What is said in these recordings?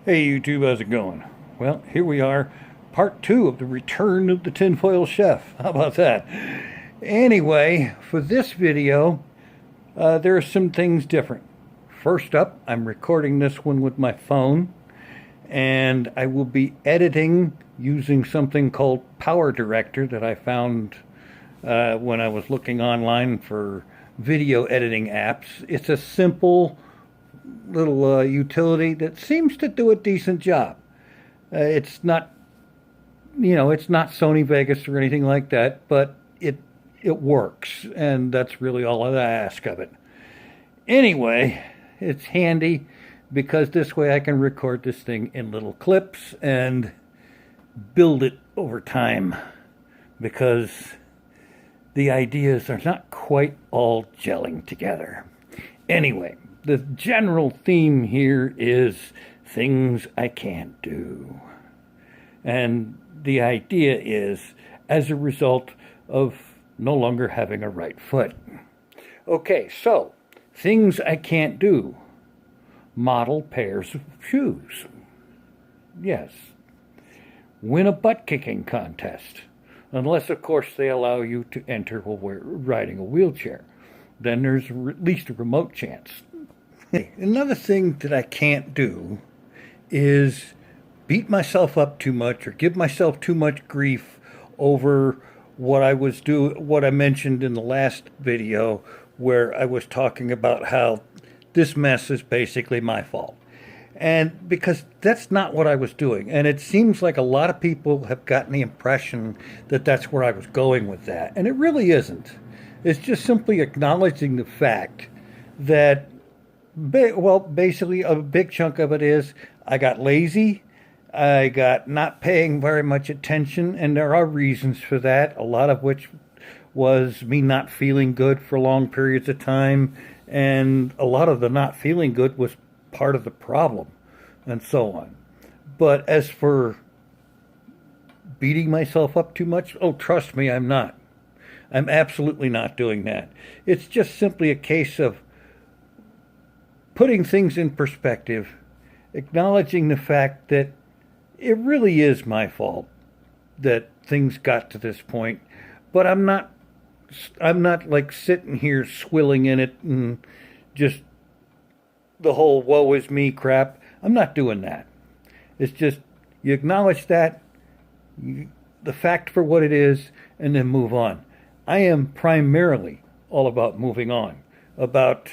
Hey YouTube, how's it going? Well, here we are, part two of the return of the Tinfoil Chef. How about that? Anyway, for this video, there are some things different. First up, I'm recording this one with my phone, and I will be editing using something called Power Director that I found when I was looking online for video editing apps. It's a simple little utility that seems to do a decent job. It's not, it's not Sony Vegas or anything like that, but it works, and that's really all I ask of it. Anyway, it's handy because this way I can record this thing in little clips and build it over time, because the ideas are not quite all gelling together. Anyway, the general theme here is things I can't do. And the idea is as a result of no longer having a right foot. Okay, so things I can't do. Model pairs of shoes. Yes. Win a butt-kicking contest. Unless, of course, they allow you to enter while riding a wheelchair. Then there's at least a remote chance. Another thing that I can't do is beat myself up too much or give myself too much grief over what I mentioned in the last video, where I was talking about how this mess is basically my fault. And because that's not what I was doing. And it seems like a lot of people have gotten the impression that that's where I was going with that. And it really isn't. It's just simply acknowledging the fact that, basically a big chunk of it is I got lazy, I got not paying very much attention, and there are reasons for that, a lot of which was me not feeling good for long periods of time, and a lot of the not feeling good was part of the problem, and so on. But as for beating myself up too much, oh, trust me, I'm not. I'm absolutely not doing that. It's just simply a case of putting things in perspective, acknowledging the fact that it really is my fault that things got to this point, but I'm not like sitting here swilling in it and just the whole woe is me crap. I'm not doing that. It's just you acknowledge that, the fact for what it is, and then move on. I am primarily all about moving on, about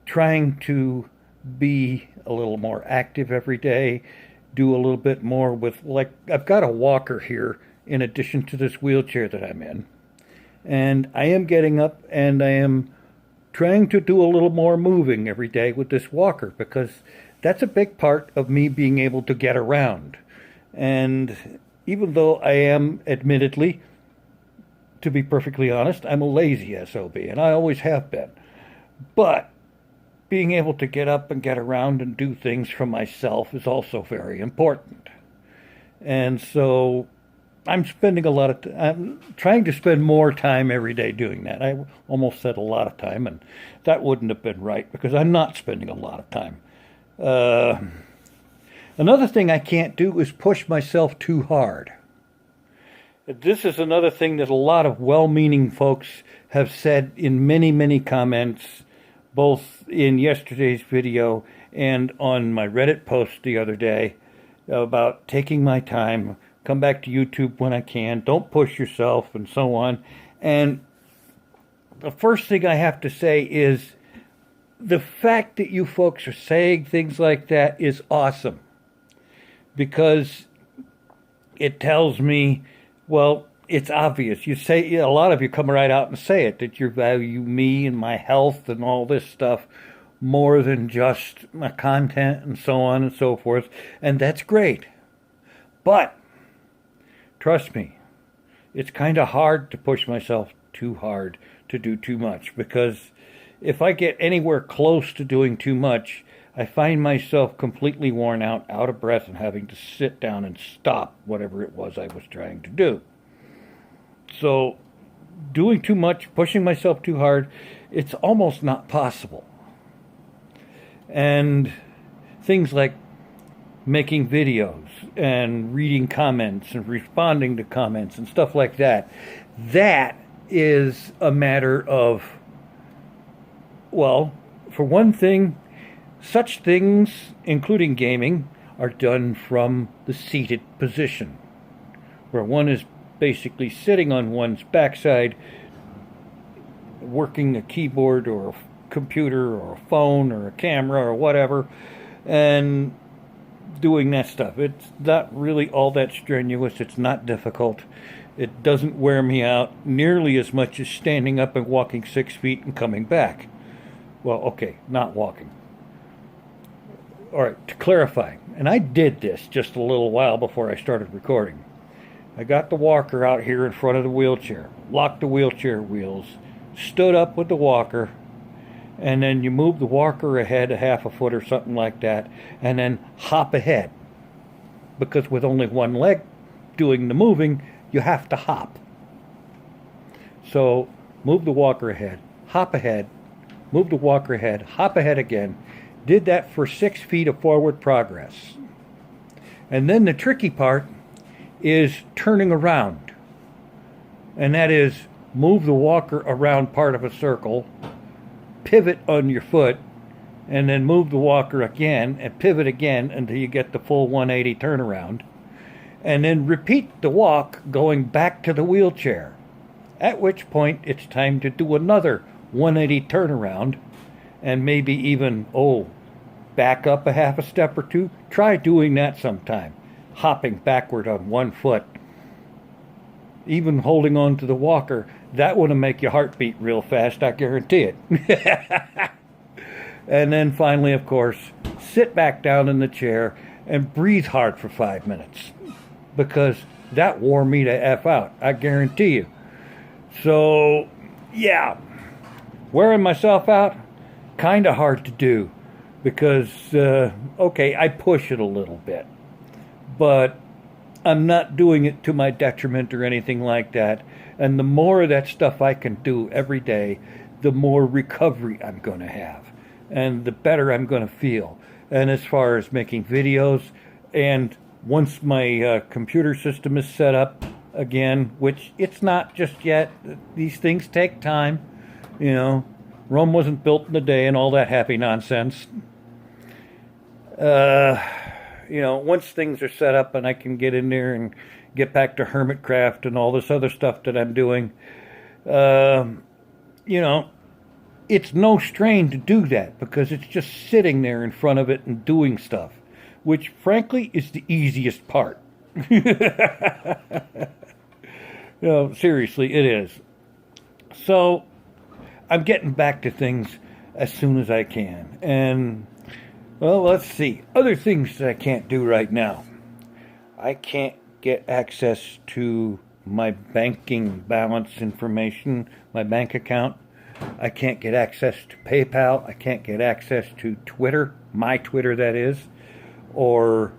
trying to be a little more active every day, do a little bit more with, like, I've got a walker here in addition to this wheelchair that I'm in. And I am getting up and I am trying to do a little more moving every day with this walker, because that's a big part of me being able to get around. And even though I am, admittedly, to be perfectly honest, I'm a lazy SOB, and I always have been. But being able to get up and get around and do things for myself is also very important. And so I'm trying to spend more time every day doing that. I almost said a lot of time, and that wouldn't have been right, because I'm not spending a lot of time. Another thing I can't do is push myself too hard. This is another thing that a lot of well-meaning folks have said in many, many comments, both in yesterday's video and on my Reddit post the other day, about taking my time, come back to YouTube when I can, don't push yourself, and so on. And the first thing I have to say is the fact that you folks are saying things like that is awesome, because it tells me, well, it's obvious. You say, a lot of you come right out and say it, that you value me and my health and all this stuff more than just my content and so on and so forth. And that's great. But trust me, it's kind of hard to push myself too hard to do too much, because if I get anywhere close to doing too much, I find myself completely worn out, out of breath, and having to sit down and stop whatever it was I was trying to do. So doing too much, pushing myself too hard, it's almost not possible. And things like making videos and reading comments and responding to comments and stuff like that. That is a matter of, well, for one thing, such things, including gaming, are done from the seated position, where one is basically sitting on one's backside, working a keyboard or a computer or a phone or a camera or whatever, and doing that stuff. It's not really all that strenuous. It's not difficult. It doesn't wear me out nearly as much as standing up and walking 6 feet and coming back. Well, okay, not walking. All right, to clarify, and I did this just a little while before I started recording. I got the walker out here in front of the wheelchair, locked the wheelchair wheels, stood up with the walker, and then you move the walker ahead a half a foot or something like that, and then hop ahead. Because with only one leg doing the moving, you have to hop. So move the walker ahead, hop ahead, move the walker ahead, hop ahead again. Did that for 6 feet of forward progress. And then the tricky part is turning around. And that is move the walker around part of a circle, pivot on your foot, and then move the walker again and pivot again until you get the full 180 turnaround. And then repeat the walk going back to the wheelchair. At which point it's time to do another 180 turnaround and maybe even, back up a half a step or two. Try doing that sometime. Hopping backward on one foot. Even holding on to the walker, that would make your heart beat real fast, I guarantee it. And then finally, of course, sit back down in the chair and breathe hard for 5 minutes. Because that wore me to F out, I guarantee you. So, yeah, wearing myself out, kind of hard to do. Because, I push it a little bit. But I'm not doing it to my detriment or anything like that. And the more of that stuff I can do every day, the more recovery I'm going to have. And the better I'm going to feel. And as far as making videos, and once my computer system is set up again, which it's not just yet, these things take time, Rome wasn't built in a day and all that happy nonsense. Once things are set up and I can get in there and get back to Hermitcraft and all this other stuff that I'm doing, it's no strain to do that because it's just sitting there in front of it and doing stuff, which frankly is the easiest part. Seriously, it is. So I'm getting back to things as soon as I can. And, well, let's see. Other things that I can't do right now. I can't get access to my banking balance information, my bank account. I can't get access to PayPal. I can't get access to Twitter, my Twitter that is, or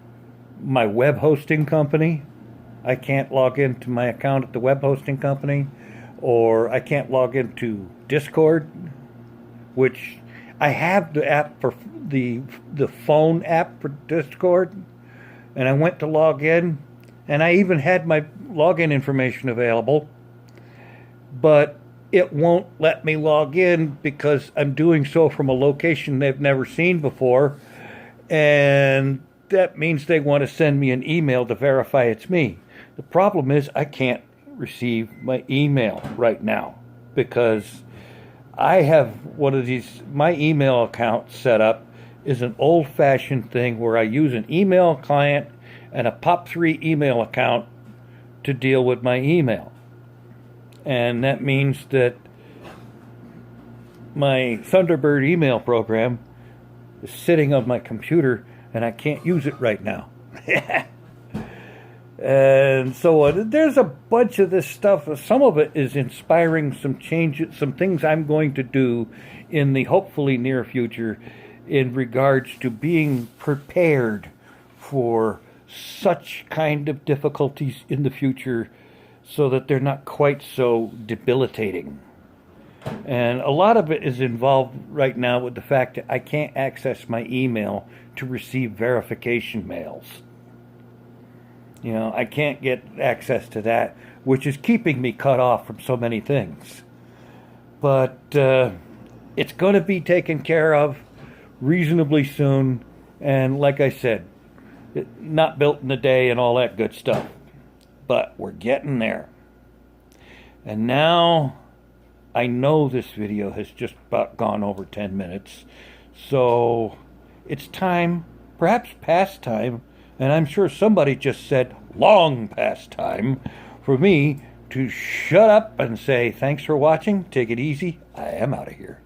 my web hosting company. I can't log into my account at the web hosting company, or I can't log into Discord, which I have the app for the phone app for Discord, and I went to log in, and I even had my login information available, but it won't let me log in because I'm doing so from a location they've never seen before, and that means they want to send me an email to verify it's me. The problem is I can't receive my email right now because I have one of these, my email account set up is an old-fashioned thing where I use an email client and a POP3 email account to deal with my email. And that means that my Thunderbird email program is sitting on my computer and I can't use it right now. And so there's a bunch of this stuff. Some of it is inspiring some changes, some things I'm going to do in the hopefully near future in regards to being prepared for such kind of difficulties in the future so that they're not quite so debilitating. And a lot of it is involved right now with the fact that I can't access my email to receive verification mails. You know, I can't get access to that, which is keeping me cut off from so many things. But it's going to be taken care of reasonably soon. And like I said, not built in a day and all that good stuff. But we're getting there. And now I know this video has just about gone over 10 minutes. So it's time, perhaps past time, and I'm sure somebody just said long past time, for me to shut up and say thanks for watching, take it easy, I am out of here.